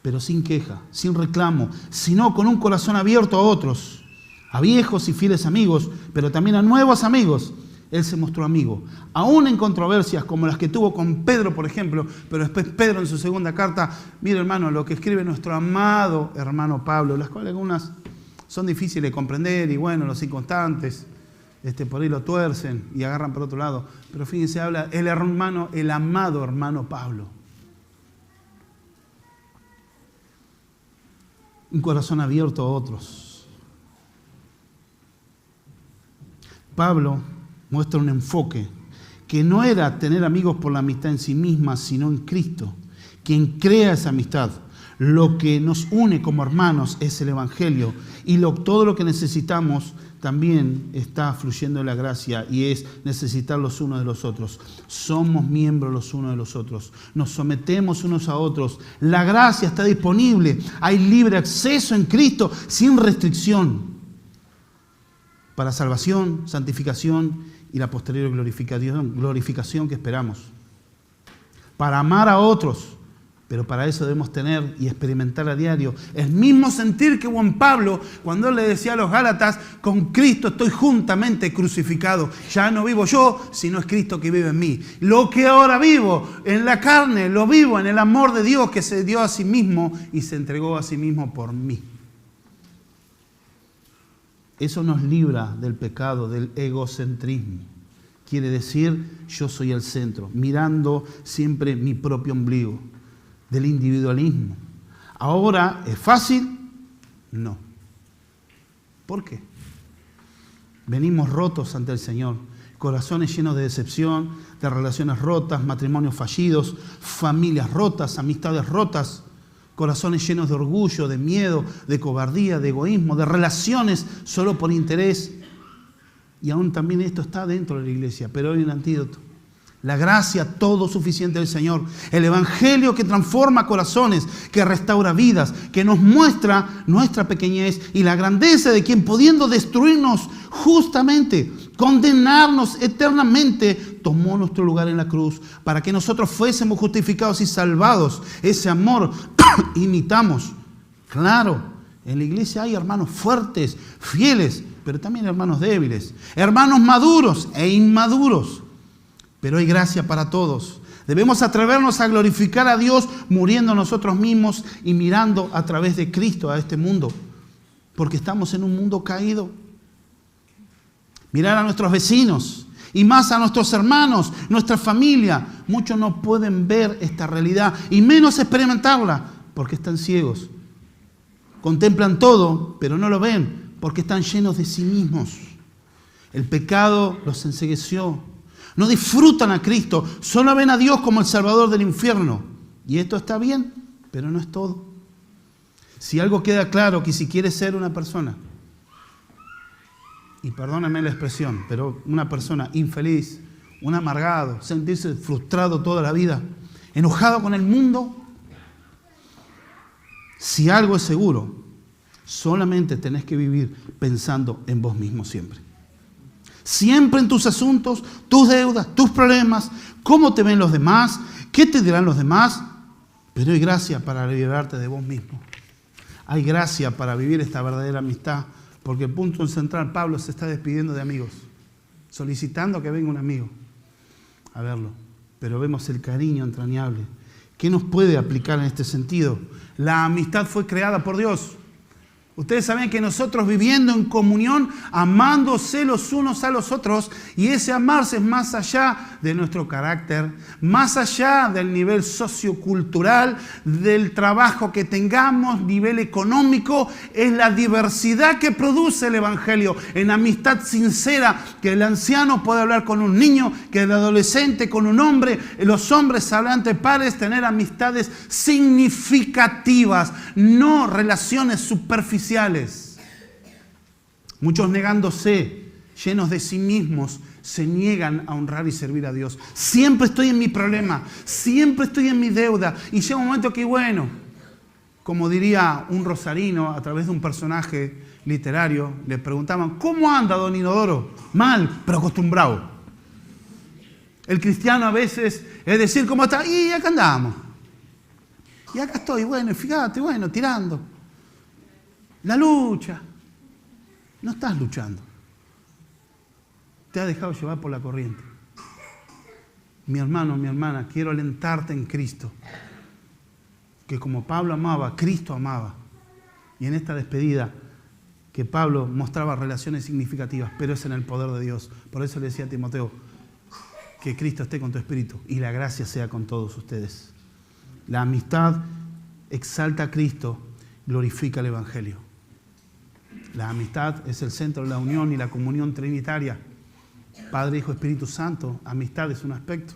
Pero sin queja, sin reclamo, sino con un corazón abierto a otros, a viejos y fieles amigos, pero también a nuevos amigos. Él se mostró amigo, aún en controversias como las que tuvo con Pedro, por ejemplo, pero después Pedro en su segunda carta, mire hermano, lo que escribe nuestro amado hermano Pablo, las cuales algunas son difíciles de comprender y bueno, los inconstantes, por ahí lo tuercen y agarran por otro lado, pero fíjense, habla el amado hermano Pablo. Un corazón abierto a otros. Pablo muestra un enfoque que no era tener amigos por la amistad en sí misma, sino en Cristo, quien crea esa amistad. Lo que nos une como hermanos es el Evangelio y todo lo que necesitamos también está fluyendo de la gracia y es necesitar los unos de los otros. Somos miembros los unos de los otros. Nos sometemos unos a otros. La gracia está disponible. Hay libre acceso en Cristo sin restricción para salvación, santificación y la posterior glorificación que esperamos. Para amar a otros. Pero para eso debemos tener y experimentar a diario el mismo sentir que hubo en Pablo cuando él le decía a los Gálatas, con Cristo estoy juntamente crucificado. Ya no vivo yo, sino es Cristo que vive en mí. Lo que ahora vivo en la carne, lo vivo en el amor de Dios que se dio a sí mismo y se entregó a sí mismo por mí. Eso nos libra del pecado, del egocentrismo. Quiere decir, yo soy el centro, mirando siempre mi propio ombligo. Del individualismo. ¿Ahora es fácil? No. ¿Por qué? Venimos rotos ante el Señor, corazones llenos de decepción, de relaciones rotas, matrimonios fallidos, familias rotas, amistades rotas, corazones llenos de orgullo, de miedo, de cobardía, de egoísmo, de relaciones solo por interés. Y aún también esto está dentro de la iglesia, pero hay un antídoto. La gracia todo suficiente del Señor. El Evangelio que transforma corazones, que restaura vidas, que nos muestra nuestra pequeñez y la grandeza de quien pudiendo destruirnos justamente, condenarnos eternamente, tomó nuestro lugar en la cruz para que nosotros fuésemos justificados y salvados. Ese amor imitamos. Claro, en la iglesia hay hermanos fuertes, fieles, pero también hermanos débiles, hermanos maduros e inmaduros. Pero hay gracia para todos. Debemos atrevernos a glorificar a Dios muriendo nosotros mismos y mirando a través de Cristo a este mundo. Porque estamos en un mundo caído. Mirar a nuestros vecinos y más a nuestros hermanos, nuestra familia. Muchos no pueden ver esta realidad y menos experimentarla porque están ciegos. Contemplan todo, pero no lo ven porque están llenos de sí mismos. El pecado los encegueció. No disfrutan a Cristo, solo ven a Dios como el Salvador del infierno. Y esto está bien, pero no es todo. Si algo queda claro, que si quieres ser una persona, y perdóname la expresión, pero una persona infeliz, un amargado, sentirse frustrado toda la vida, enojado con el mundo, si algo es seguro, solamente tenés que vivir pensando en vos mismo siempre. Siempre en tus asuntos, tus deudas, tus problemas, cómo te ven los demás, qué te dirán los demás. Pero hay gracia para liberarte de vos mismo. Hay gracia para vivir esta verdadera amistad, porque el punto central, Pablo se está despidiendo de amigos, solicitando que venga un amigo a verlo. Pero vemos el cariño entrañable. ¿Qué nos puede aplicar en este sentido? La amistad fue creada por Dios. Ustedes saben que nosotros viviendo en comunión, amándose los unos a los otros, y ese amarse es más allá de nuestro carácter, más allá del nivel sociocultural, del trabajo que tengamos, nivel económico, es la diversidad que produce el Evangelio, en amistad sincera, que el anciano puede hablar con un niño, que el adolescente con un hombre, los hombres hablan entre pares, tener amistades significativas, no relaciones superficiales. Muchos negándose, llenos de sí mismos, se niegan a honrar y servir a Dios. Siempre estoy en mi problema, siempre estoy en mi deuda. Y llega un momento que, bueno, como diría un rosarino a través de un personaje literario, le preguntaban, ¿cómo anda don Inodoro? Mal, pero acostumbrado. El cristiano a veces es decir, ¿cómo está? Y acá andamos. Y acá estoy, bueno, fíjate, bueno, tirando. La lucha. No estás luchando. Te has dejado llevar por la corriente. Mi hermano, mi hermana, quiero alentarte en Cristo. Que como Pablo amaba, Cristo amaba. Y en esta despedida, que Pablo mostraba relaciones significativas, pero es en el poder de Dios. Por eso le decía a Timoteo, que Cristo esté con tu espíritu y la gracia sea con todos ustedes. La amistad exalta a Cristo, glorifica el Evangelio. La amistad es el centro de la unión y la comunión trinitaria. Padre, Hijo, Espíritu Santo, amistad es un aspecto.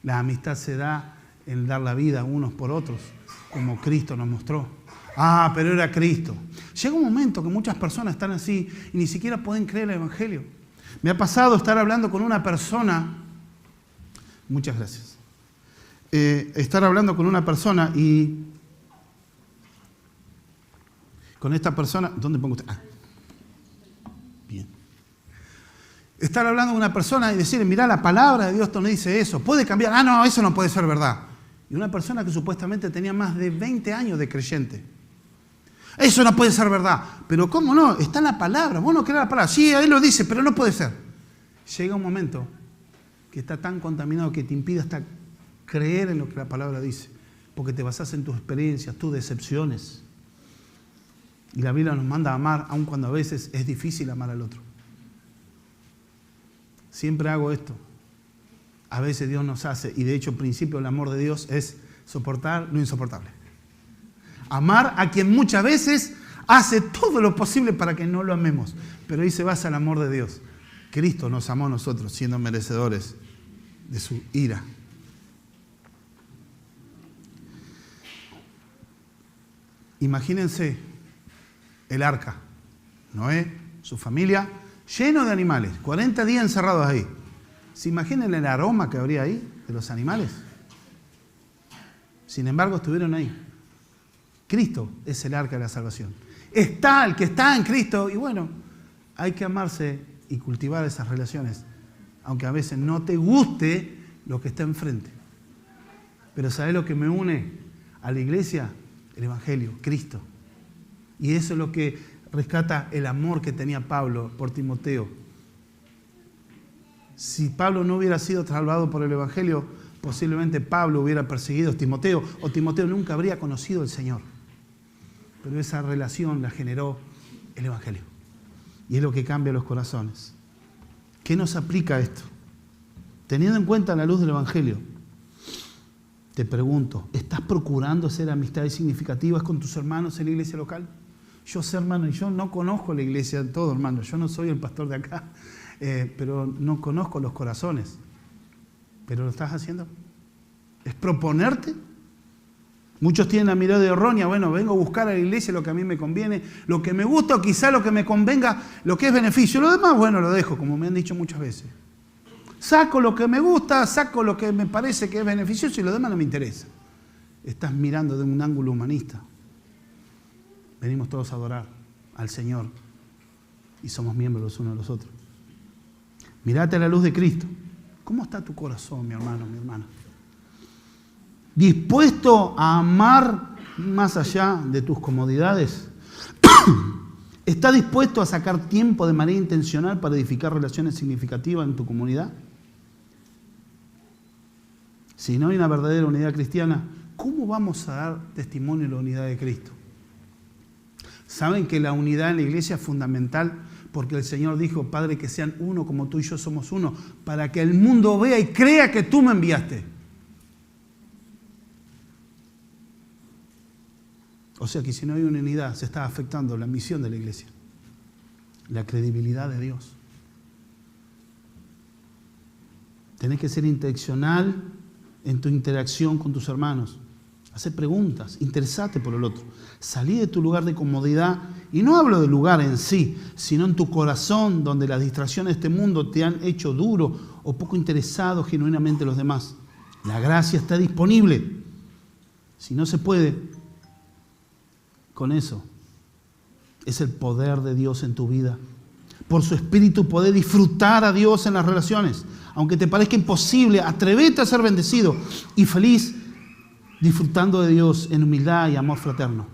La amistad se da en dar la vida unos por otros, como Cristo nos mostró. Ah, pero era Cristo. Llega un momento que muchas personas están así y ni siquiera pueden creer el Evangelio. Me ha pasado estar hablando con una persona, muchas gracias, estar hablando con una persona y con esta persona, ¿dónde pongo usted? Ah, bien. Estar hablando con una persona y decirle, mirá, la palabra de Dios no dice eso, puede cambiar, ah, no, eso no puede ser verdad. Y una persona que supuestamente tenía más de 20 años de creyente. Eso no puede ser verdad. Pero ¿cómo no? Está en la palabra. Vos no crees la palabra. Sí, él lo dice, pero no puede ser. Llega un momento que está tan contaminado que te impide hasta creer en lo que la palabra dice. Porque te basás en tus experiencias, tus decepciones. Y la Biblia nos manda a amar, aun cuando a veces es difícil amar al otro. Siempre hago esto. A veces Dios nos hace, y de hecho el principio del amor de Dios es soportar lo insoportable. Amar a quien muchas veces hace todo lo posible para que no lo amemos. Pero ahí se basa el amor de Dios. Cristo nos amó a nosotros siendo merecedores de su ira. Imagínense el arca. Noé, su familia, lleno de animales. 40 días encerrados ahí. ¿Se imaginan el aroma que habría ahí de los animales? Sin embargo, estuvieron ahí. Cristo es el arca de la salvación. Está el que está en Cristo y bueno, hay que amarse y cultivar esas relaciones, aunque a veces no te guste lo que está enfrente. Pero ¿sabes lo que me une a la iglesia? El Evangelio, Cristo. Y eso es lo que rescata el amor que tenía Pablo por Timoteo. Si Pablo no hubiera sido salvado por el Evangelio, posiblemente Pablo hubiera perseguido a Timoteo, o Timoteo nunca habría conocido al Señor. Pero esa relación la generó el Evangelio. Y es lo que cambia los corazones. ¿Qué nos aplica esto? Teniendo en cuenta la luz del Evangelio, te pregunto, ¿estás procurando hacer amistades significativas con tus hermanos en la iglesia local? Yo sé, hermano, y yo no conozco la iglesia de todo, hermano. Yo no soy el pastor de acá, pero no conozco los corazones. ¿Pero lo estás haciendo? ¿Es proponerte? Muchos tienen la mirada errónea. Bueno, vengo a buscar a la iglesia lo que a mí me conviene, lo que me gusta o quizá lo que me convenga, lo que es beneficio. Lo demás, bueno, lo dejo, como me han dicho muchas veces. Saco lo que me gusta, saco lo que me parece que es beneficioso y lo demás no me interesa. Estás mirando de un ángulo humanista. Venimos todos a adorar al Señor y somos miembros los unos de los otros. Mirate a la luz de Cristo. ¿Cómo está tu corazón, mi hermano, mi hermana? ¿Dispuesto a amar más allá de tus comodidades? ¿Estás dispuesto a sacar tiempo de manera intencional para edificar relaciones significativas en tu comunidad? Si no hay una verdadera unidad cristiana, ¿cómo vamos a dar testimonio de la unidad de Cristo? ¿Saben que la unidad en la iglesia es fundamental? Porque el Señor dijo, Padre, que sean uno como tú y yo somos uno, para que el mundo vea y crea que tú me enviaste. O sea que si no hay una unidad, se está afectando la misión de la iglesia, la credibilidad de Dios. Tenés que ser intencional en tu interacción con tus hermanos. Hacer preguntas, interesate por el otro. Salí de tu lugar de comodidad, y no hablo del lugar en sí, sino en tu corazón, donde las distracciones de este mundo te han hecho duro o poco interesado genuinamente en los demás. La gracia está disponible. Si no se puede, con eso es el poder de Dios en tu vida. Por su Espíritu podés disfrutar a Dios en las relaciones. Aunque te parezca imposible, atrévete a ser bendecido y feliz disfrutando de Dios en humildad y amor fraterno.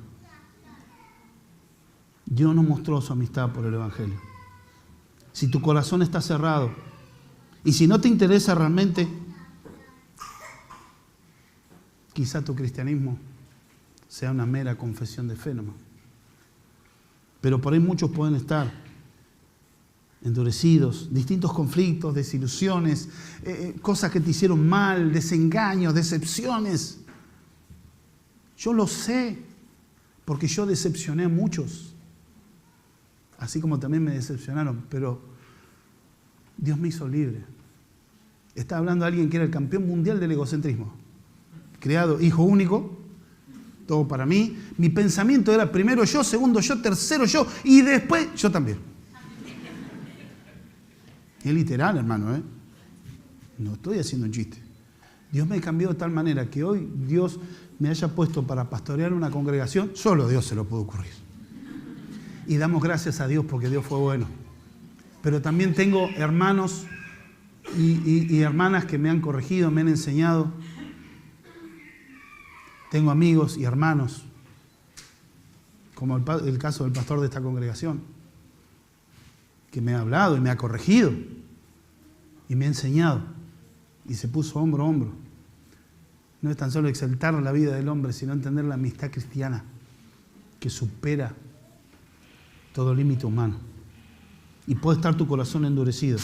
Dios nos mostró su amistad por el Evangelio. Si tu corazón está cerrado y si no te interesa realmente, quizá tu cristianismo sea una mera confesión de fe nomás. Pero por ahí muchos pueden estar endurecidos, distintos conflictos, desilusiones, cosas que te hicieron mal, desengaños, decepciones. Yo lo sé, porque yo decepcioné a muchos, así como también me decepcionaron, pero Dios me hizo libre. Está hablando alguien que era el campeón mundial del egocentrismo, criado hijo único, todo para mí. Mi pensamiento era primero yo, segundo yo, tercero yo y después yo también. Es literal, hermano, ¿eh? No estoy haciendo un chiste. Dios me cambió de tal manera que hoy Dios me haya puesto para pastorear una congregación, solo a Dios se lo puede ocurrir. Y damos gracias a Dios porque Dios fue bueno. Pero también tengo hermanos y hermanas que me han corregido, me han enseñado. Tengo amigos y hermanos, como el caso del pastor de esta congregación, que me ha hablado y me ha corregido y me ha enseñado y se puso hombro a hombro. No es tan solo exaltar la vida del hombre, sino entender la amistad cristiana que supera todo límite humano. Y puede estar tu corazón endurecido,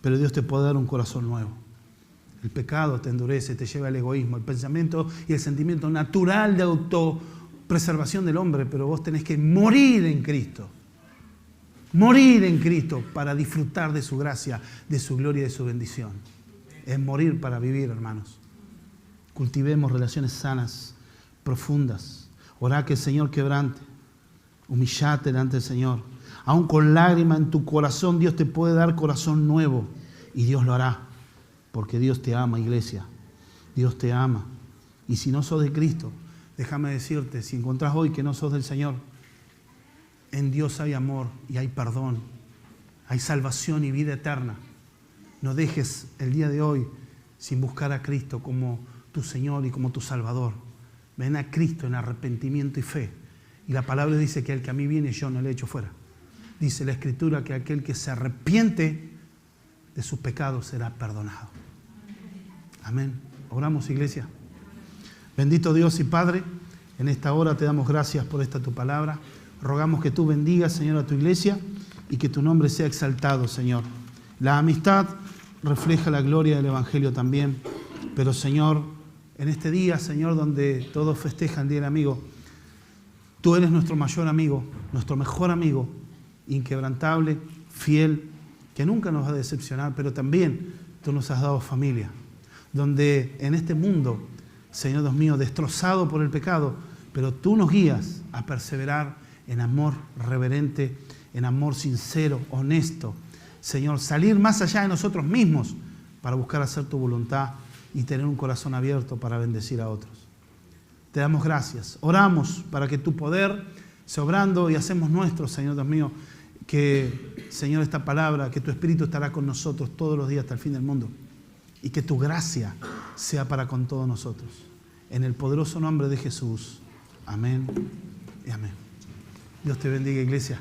pero Dios te puede dar un corazón nuevo. El pecado te endurece, te lleva al egoísmo, el pensamiento y el sentimiento natural de autopreservación del hombre, pero vos tenés que morir en Cristo. Morir en Cristo para disfrutar de su gracia, de su gloria y de su bendición. Es morir para vivir, hermanos. Cultivemos relaciones sanas, profundas. Orá que el Señor quebrante. Humillate delante del Señor. Aún con lágrimas en tu corazón, Dios te puede dar corazón nuevo. Y Dios lo hará. Porque Dios te ama, iglesia. Dios te ama. Y si no sos de Cristo, déjame decirte, si encontrás hoy que no sos del Señor, en Dios hay amor y hay perdón. Hay salvación y vida eterna. No dejes el día de hoy sin buscar a Cristo como tu Señor y como tu Salvador. Ven a Cristo en arrepentimiento y fe. Y la palabra dice que el que a mí viene yo no le echo fuera. Dice la Escritura que aquel que se arrepiente de sus pecados será perdonado. Amén. Oramos, iglesia. Bendito Dios y Padre, en esta hora te damos gracias por esta tu palabra. Rogamos que tú bendigas, Señor, a tu iglesia y que tu nombre sea exaltado, Señor. La amistad refleja la gloria del Evangelio también. Pero, Señor, en este día, Señor, donde todos festejan el Día del Amigo, tú eres nuestro mayor amigo, nuestro mejor amigo, inquebrantable, fiel, que nunca nos va a decepcionar, pero también tú nos has dado familia, donde en este mundo, Señor Dios mío, destrozado por el pecado, pero tú nos guías a perseverar en amor reverente, en amor sincero, honesto. Señor, salir más allá de nosotros mismos para buscar hacer tu voluntad y tener un corazón abierto para bendecir a otros. Te damos gracias. Oramos para que tu poder sea obrando y hacemos nuestro, Señor Dios mío, que, Señor, esta palabra, que tu Espíritu estará con nosotros todos los días hasta el fin del mundo y que tu gracia sea para con todos nosotros. En el poderoso nombre de Jesús. Amén y amén. Dios te bendiga, iglesia.